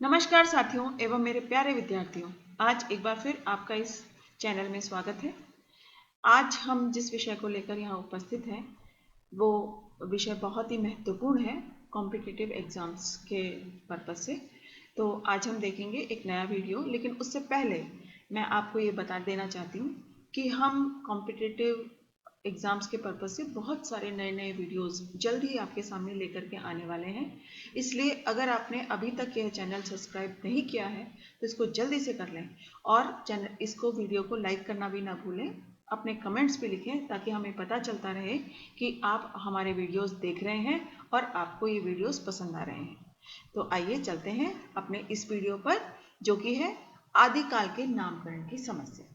नमस्कार साथियों एवं मेरे प्यारे विद्यार्थियों। आज एक बार फिर आपका इस चैनल में स्वागत है। आज हम जिस विषय को लेकर यहाँ उपस्थित हैं वो विषय बहुत ही महत्वपूर्ण है कॉम्पिटिटिव एग्जाम्स के पर्पज से। तो आज हम देखेंगे एक नया वीडियो, लेकिन उससे पहले मैं आपको ये बता देना चाहती हूँ कि हम कॉम्पिटिटिव एग्जाम्स के पर्पज से बहुत सारे नए नए वीडियोस जल्द ही आपके सामने लेकर के आने वाले हैं। इसलिए अगर आपने अभी तक यह चैनल सब्सक्राइब नहीं किया है तो इसको जल्दी से कर लें और चैनल इसको वीडियो को लाइक करना भी ना भूलें। अपने कमेंट्स भी लिखें ताकि हमें पता चलता रहे कि आप हमारे वीडियोस देख रहे हैं और आपको ये वीडियोस पसंद आ रहे हैं। तो आइए चलते हैं अपने इस वीडियो पर, जो कि है आदिकाल के नामकरण की समस्या।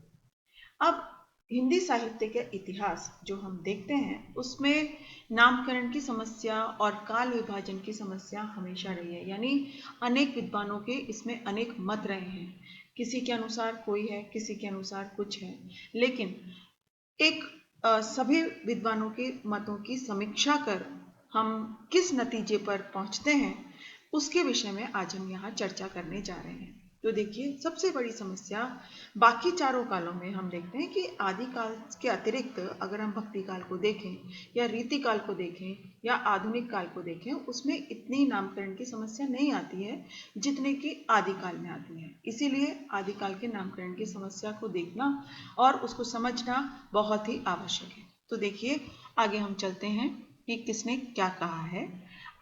अब हिंदी साहित्य के इतिहास जो हम देखते हैं उसमें नामकरण की समस्या और काल विभाजन की समस्या हमेशा रही है। यानी अनेक विद्वानों के इसमें अनेक मत रहे हैं। किसी के अनुसार कोई है, किसी के अनुसार कुछ है, लेकिन एक सभी विद्वानों के मतों की समीक्षा कर हम किस नतीजे पर पहुंचते हैं उसके विषय में आज हम यहाँ चर्चा करने जा रहे हैं। तो देखिए, सबसे बड़ी समस्या बाकी चारों कालों में हम देखते हैं कि आदि काल के अतिरिक्त अगर हम भक्ति काल को देखें या रीति काल को देखें या आधुनिक काल को देखें, उसमें इतनी नामकरण की समस्या नहीं आती है जितने की आदि काल में आती है। इसीलिए आदि काल के नामकरण की समस्या को देखना और उसको समझना बहुत ही आवश्यक है। तो देखिए, आगे हम चलते हैं कि किसने क्या कहा है।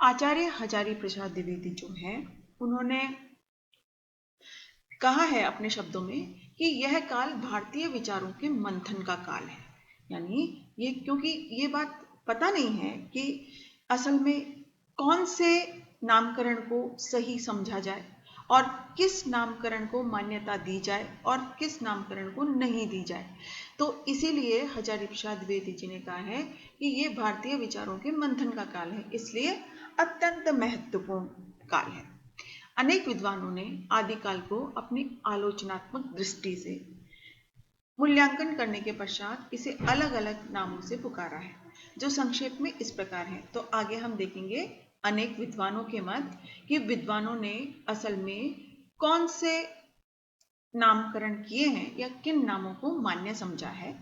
आचार्य हजारी प्रसाद द्विवेदी जो है, उन्होंने कहा है अपने शब्दों में कि यह काल भारतीय विचारों के मंथन का काल है। यानी ये, क्योंकि ये बात पता नहीं है कि असल में कौन से नामकरण को सही समझा जाए और किस नामकरण को मान्यता दी जाए और किस नामकरण को नहीं दी जाए। तो इसीलिए हजारी प्रसाद द्विवेदी जी ने कहा है कि ये भारतीय विचारों के मंथन का काल है, इसलिए अत्यंत महत्वपूर्ण काल है। अनेक विद्वानों ने आदिकाल को अपनी आलोचनात्मक दृष्टि से मूल्यांकन करने के पश्चात इसे अलग अलग नामों से पुकारा है, जो संक्षेप में इस प्रकार है। तो आगे हम देखेंगे अनेक विद्वानों के मत कि विद्वानों ने असल में कौन से नामकरण किए हैं या किन नामों को मान्य समझा है,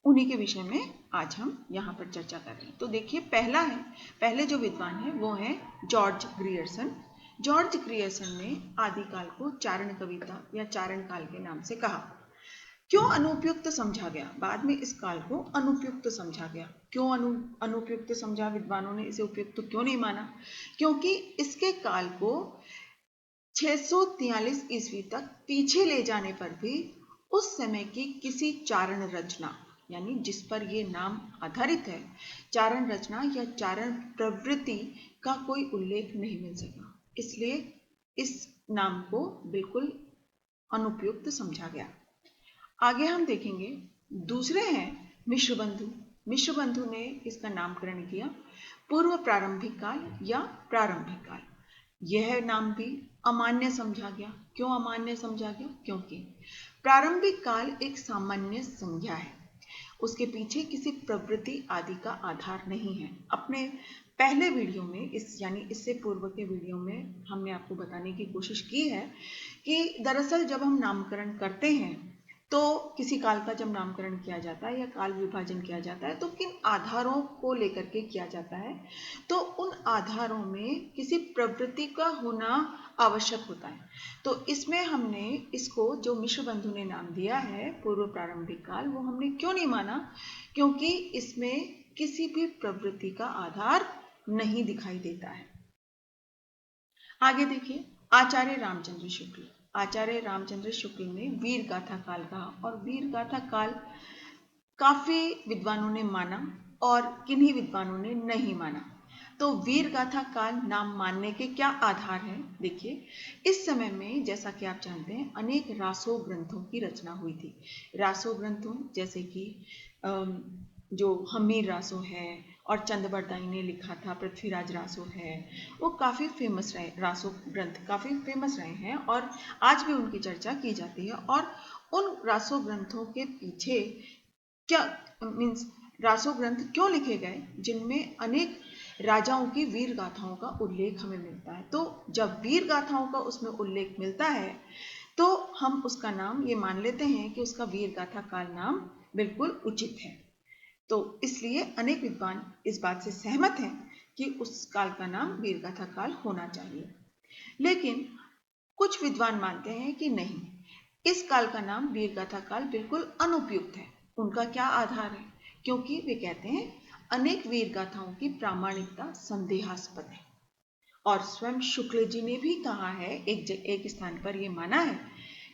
उन्हीं के विषय में आज हम यहाँ पर चर्चा कर रहे हैं। तो देखिए, पहले जो विद्वान है वो है जॉर्ज ग्रियर्सन। जॉर्ज ग्रियर्सन ने आदिकाल को चारण कविता या चारण काल के नाम से कहा। क्यों अनुपयुक्त समझा गया? बाद में इस काल को अनुपयुक्त समझा गया। क्यों अनुपयुक्त समझा? विद्वानों ने इसे उपयुक्त क्यों नहीं माना? क्योंकि इसके काल को 643 ईस्वी तक पीछे ले जाने पर भी उस समय की किसी चारण रचना, यानी जिस पर ये नाम आधारित है, चारण रचना या चारण प्रवृत्ति का कोई उल्लेख नहीं मिल सका। इसलिए इस नाम को बिल्कुल अनुपयुक्त समझा गया। आगे हम देखेंगे, दूसरे हैं मिश्रबंधु। मिश्रबंधु ने इसका नामकरण किया पूर्व प्रारंभिक काल या प्रारंभिक काल। यह नाम भी अमान्य समझा गया। क्यों अमान्य समझा गया? क्योंकि प्रारंभिक काल एक सामान्य संज्ञा है, उसके पीछे किसी प्रवृत्ति आदि का आधार नहीं है। अपने पहले वीडियो में यानी इससे पूर्व के वीडियो में हमने आपको बताने की कोशिश की है कि दरअसल जब हम नामकरण करते हैं तो किसी काल का जब नामकरण किया जाता है या काल विभाजन किया जाता है तो किन आधारों को लेकर के किया जाता है, तो उन आधारों में किसी प्रवृत्ति का होना आवश्यक होता है। तो इसमें हमने इसको, जो मिश्रबंधु ने नाम दिया है पूर्व प्रारंभिक काल, वो हमने क्यों नहीं माना? क्योंकि इसमें किसी भी प्रवृत्ति का आधार नहीं दिखाई देता है। आगे देखिए, आचार्य रामचंद्र शुक्ल। आचार्य रामचंद्र शुक्ल ने वीर गाथा काल कहा और वीर गाथा काल काफी विद्वानों ने माना और किन्हीं विद्वानों ने नहीं माना। तो वीर गाथा काल नाम मानने के क्या आधार हैं? देखिए, इस समय में जैसा कि आप जानते हैं अनेक रासो ग्रंथों की रचना हुई थी। रासो ग्रंथों जैसे कि जो हमीर रासो है और चंद्रबरदाई ने लिखा था पृथ्वीराज रासो है, वो काफ़ी फेमस रहे। रासो ग्रंथ काफ़ी फेमस रहे हैं और आज भी उनकी चर्चा की जाती है। और उन रासो ग्रंथों के पीछे क्या मीन्स रासो ग्रंथ क्यों लिखे गए जिनमें अनेक राजाओं की वीर गाथाओं का उल्लेख हमें मिलता है। तो जब वीर गाथाओं का उसमें उल्लेख मिलता है तो हम उसका नाम ये मान लेते हैं कि उसका वीर गाथा काल नाम बिल्कुल उचित है। तो इसलिए अनेक विद्वान इस बात से सहमत हैं कि उस काल का नाम वीर गाथा काल होना चाहिए। लेकिन कुछ विद्वान मानते हैं कि नहीं, इस काल का नाम वीर गाथा काल बिल्कुल अनुपयुक्त है। उनका क्या आधार है? क्योंकि वे कहते हैं अनेक वीर गाथाओं की प्रामाणिकता संदेहास्पद है। और स्वयं शुक्ल जी ने भी कहा है, एक स्थान पर यह माना है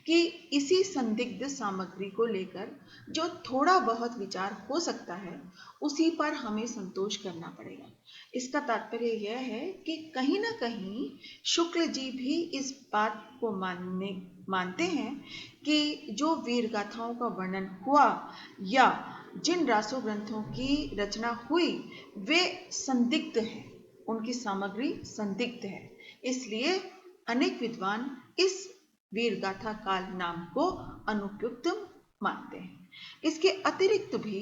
कि इसी संदिग्ध सामग्री को लेकर जो थोड़ा बहुत विचार हो सकता है उसी पर हमें संतोष करना पड़ेगा। इसका तात्पर्य यह है कि कहीं ना कहीं शुक्ल जी भी इस बात को मानते हैं कि जो वीर गाथाओं का वर्णन हुआ या जिन रासो ग्रंथों की रचना हुई वे संदिग्ध हैं, उनकी सामग्री संदिग्ध है। इसलिए अनेक विद्वान इस वीर गाथा काल नाम को अनुपयुक्त मानते हैं। इसके अतिरिक्त भी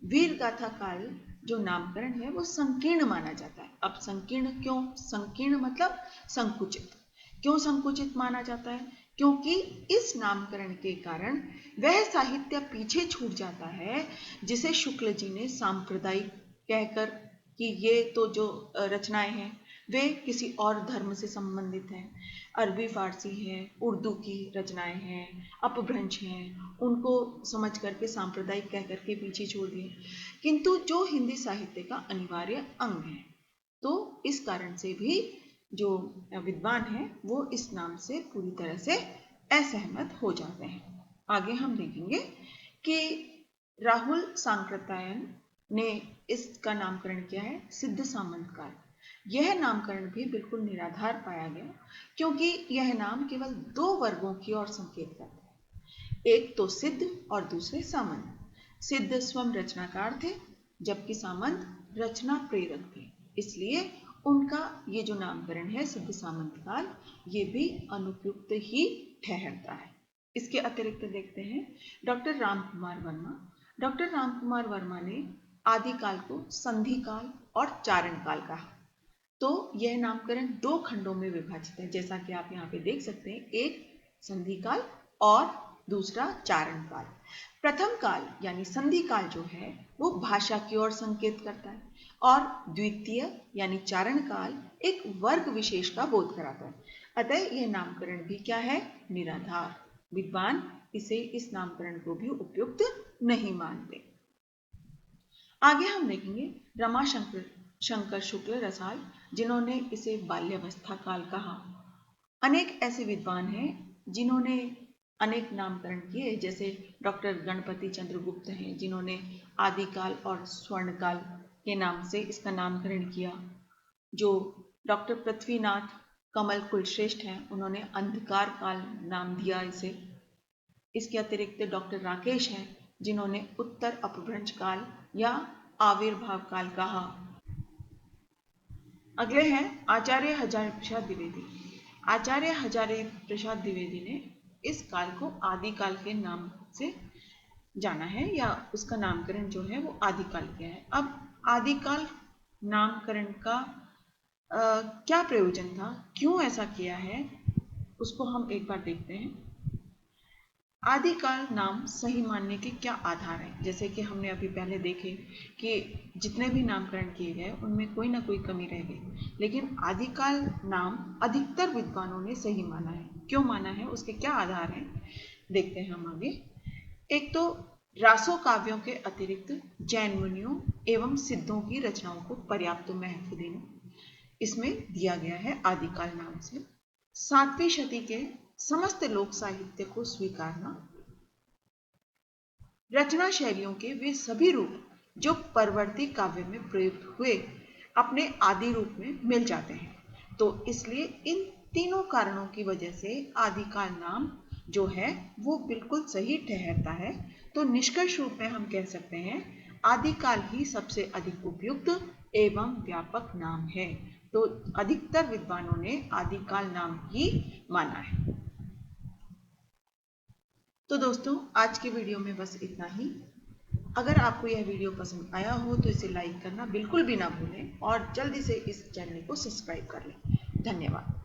वीर गाथा काल जो नामकरण है वो संकीर्ण माना जाता है। अब संकीर्ण क्यों? संकीर्ण मतलब संकुचित। क्यों संकुचित माना जाता है? क्योंकि इस नामकरण के कारण वह साहित्य पीछे छूट जाता है जिसे शुक्ल जी ने सांप्रदायिक कहकर कि ये तो जो रचनाएं हैं वे किसी और धर्म से संबंधित हैं, अरबी फारसी है, उर्दू की रचनाएं हैं, अपभ्रंश हैं, उनको समझ करके सांप्रदायिक कह करके पीछे छोड़ दिए, किंतु जो हिंदी साहित्य का अनिवार्य अंग है। तो इस कारण से भी जो विद्वान हैं वो इस नाम से पूरी तरह से असहमत हो जाते हैं। आगे हम देखेंगे कि राहुल सांकृत्यायन ने इसका नामकरण किया है सिद्ध सामंत काल। यह नामकरण भी बिल्कुल निराधार पाया गया क्योंकि यह नाम केवल दो वर्गों की ओर संकेत करता है, एक तो सिद्ध और दूसरे सामंत। सिद्ध स्वयं रचनाकार थे जबकि सामंत रचना प्रेरक थे, इसलिए उनका ये जो नामकरण है सिद्ध सामंत काल ये भी अनुपयुक्त ही ठहरता है। इसके अतिरिक्त देखते हैं डॉक्टर रामकुमार वर्मा। डॉक्टर रामकुमार वर्मा ने आदिकाल को संधि काल और चारण काल कहा। तो यह नामकरण दो खंडों में विभाजित है, जैसा कि आप यहाँ पे देख सकते हैं, एक संधि काल और दूसरा चारण काल। प्रथम काल यानी संधि काल जो है वो भाषा की ओर संकेत करता है और द्वितीय यानी चारण काल एक वर्ग विशेष का बोध कराता है। अतः यह नामकरण भी क्या है? निराधार। विद्वान इसे इस नामकरण को भी उपयुक्त नहीं मानते। आगे हम देखेंगे रमाशंकर शुक्ल रसाल, जिन्होंने इसे बाल्यावस्था काल कहा। अनेक ऐसे विद्वान हैं जिन्होंने अनेक नामकरण किए, जैसे डॉक्टर गणपति चंद्रगुप्त हैं जिन्होंने आदिकाल और स्वर्णकाल के नाम से इसका नामकरण किया। जो डॉक्टर पृथ्वीनाथ कमल कुलश्रेष्ठ हैं उन्होंने अंधकार काल नाम दिया इसे। इसके अतिरिक्त डॉक्टर राकेश हैं जिन्होंने उत्तर अपभ्रंश काल या आविर्भाव काल कहा। अगले हैं आचार्य हजारी प्रसाद द्विवेदी। आचार्य हजारी प्रसाद द्विवेदी ने इस काल को आदिकाल के नाम से जाना है या उसका नामकरण जो है वो आदिकाल किया है। अब आदिकाल नामकरण का क्या प्रयोजन था, क्यों ऐसा किया है, उसको हम एक बार देखते हैं। आदिकाल नाम सही मानने के क्या आधार हैं? जैसे कि हमने अभी पहले देखे कि जितने भी नामकरण किए गए उनमें कोई ना कोई कमी रह गई, लेकिन आदिकाल नाम अधिकतर विद्वानों ने सही माना है। क्यों माना है, उसके क्या आधार हैं, देखते हैं हम आगे। एक तो रासो काव्यों के अतिरिक्त जैन मुनियों एवं सिद्धों की रचनाओं को पर्याप्त महत्व देना इसमें दिया गया है आदिकाल नाम से। 7वीं शती के समस्त लोक साहित्य को स्वीकारना, रचना शैलियों के वे सभी रूप जो परवर्ती काव्य में प्रयुक्त हुए अपने आदि रूप में मिल जाते हैं। तो इसलिए इन तीनों कारणों की वजह से आदिकाल नाम जो है वो बिल्कुल सही ठहरता है। तो निष्कर्ष रूप में हम कह सकते हैं आदिकाल ही सबसे अधिक उपयुक्त एवं व्यापक नाम है। तो अधिकतर विद्वानों ने आदिकाल नाम ही माना है। तो दोस्तों आज के वीडियो में बस इतना ही। अगर आपको यह वीडियो पसंद आया हो तो इसे लाइक करना बिल्कुल भी ना भूलें और जल्दी से इस चैनल को सब्सक्राइब कर लें। धन्यवाद।